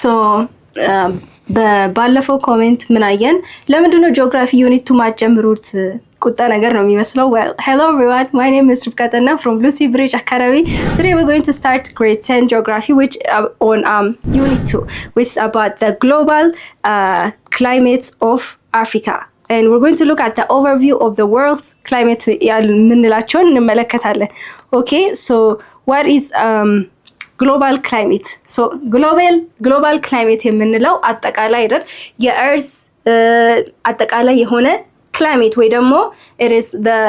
So ባለፈው ኮሜንት ምን አየን ለምንድነው ጂኦግራፊ ዩኒት 2 ማጨምሩት ቁጣ ነገር ነው የሚመስለው well hello everyone my name is Rifka Tanna from Lucy Bridge Academy today we're going to start grade 10 geography which on unit 2 which is about the global climate of Africa and we're going to look at the overview of the world's climate ምንላቸውን እንመለከታለን okay so what is global climate so global climate የምንለው አጠቃላይ አይደል የearth አጠቃላይ የሆነ climate ወይ ደግሞ it is the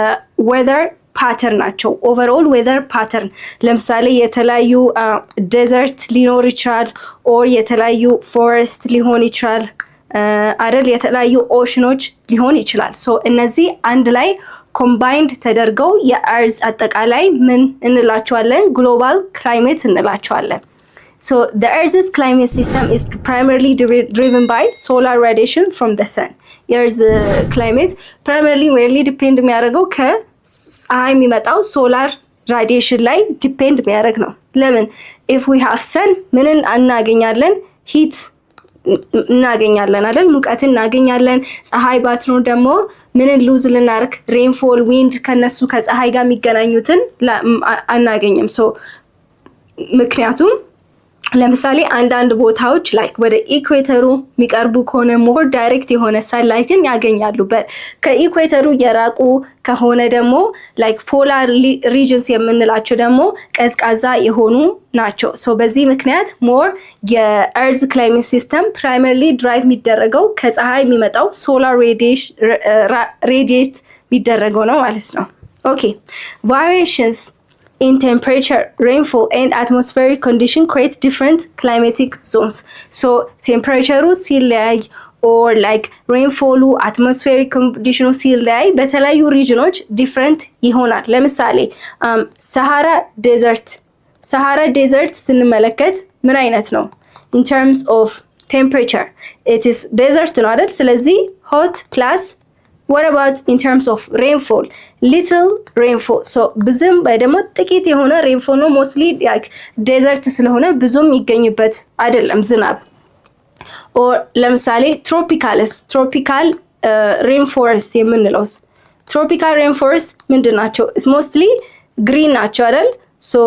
weather pattern ናቸው overall weather pattern ለምሳሌ የተለያዩ desert ሊኖር ይችላል or የተለያዩ forest ሊሆን ይችላል አይደል የተለያዩ oceanዎች ሊሆን ይችላል so እነዚህ አንድ ላይ combined ተደርገው የearth አጠቃላይ ምን እንላቸዋለን global climate እንላቸዋለን so the earth's climate system is primarily driven by solar radiation from the sun earth's climate primarily really depend የሚያደርገው ከፀሐይ የሚመጣው solar radiation ላይ depend የሚያደርግ ነው ለምን if we have sun ምንን እናገኛለን heat እናገኛለን አይደል ሙቀትን እናገኛለን ፀሐይ ባትኖር ደግሞ ምንን ሉዝ ልናርክ ሬንፎል ዊንድ ከነሱ ከፀሐይ ጋር የሚገናኙትን አናገኝም ሶ ምክንያቱም ለምሳሌ አንዳንድ ቦታዎች ላይክ ወደ ኢኩዌተሩ የሚቀርቡ ከሆነ ሞር ዳይሬክት የሆነ ሰንላይትን ያገኛሉ ከኢኩዌተሩ የራቁ ከሆነ ደግሞ ላይክ ፖላር ሪጅንስ የምንላቸው ደግሞ ቀዝቃዛ የሆኑ ናቸው ሶ በዚህ ምክንያት ሞር የኤርዝ ክላይሜት ሲስተም ፕራይመሪሊ ድራይቭ የሚደረገው ከፀሐይ የሚመጣው ሶላር ሬዲየት የሚደረገው ነው ማለት ነው ኦኬ variations in temperature, rainfall, and atmospheric condition create different climatic zones. So temperature ሲለያይ or like rainfall, atmospheric condition ሲለያይ በተለያዩ regions different ይሆናል። ለምሳሌ Sahara Desert ስንመለከት ምን አይነት ነው? In terms of temperature, it is desert ነው አይደል? ስለዚህ hot plus what about in terms of rainfall little rainfall so ብዙም ደግሞ ጥቂት የሆነ rainfall ነው mostly like desert ስለሆነ ብዙም ይገኝበት አይደለም ዝናብ or ለምሳሌ tropical rainforest የምንለው tropical rainforest ምንድናቸው is mostly green ናቸው አይደል so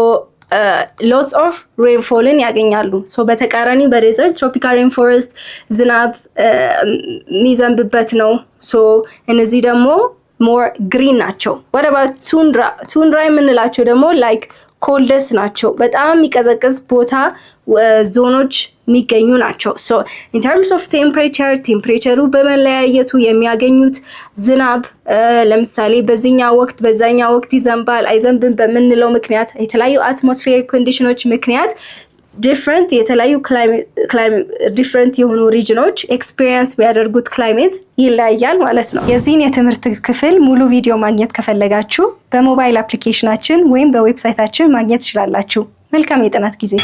lots of rainfall ያገኛሉ so በተቃራኒ በዴዘርት tropical rainforest ዝናብ ሚዘንብበት ነው so እነዚህ ደግሞ more green ናቸው what about tundra የምንላቸው ደግሞ like coldest ናቸው በጣም የሚቀዘቅዝ ቦታ ዞኖች የሚገኙ ናቸው so in terms of temperature በመለያየቱ የሚያገኙት ዝናብ ለምሳሌ በዚህኛው ወቅት ይዘንባል አይዘንብም በመንለው ምክንያት የተለያዩ atmospheric conditions ምክንያት የተለያዩ different የሆኑ regions experience የሚያደርጉት climate ይለያያል ማለት ነው የዚህን የትምህርት ክፍል ሙሉ ቪዲዮ ማግኘት ከፈለጋችሁ በሞባይል አፕሊኬሽናችን ወይም በዌብሳይታችን ማግኘት ትችላላችሁ መልካም የጥናት ጊዜ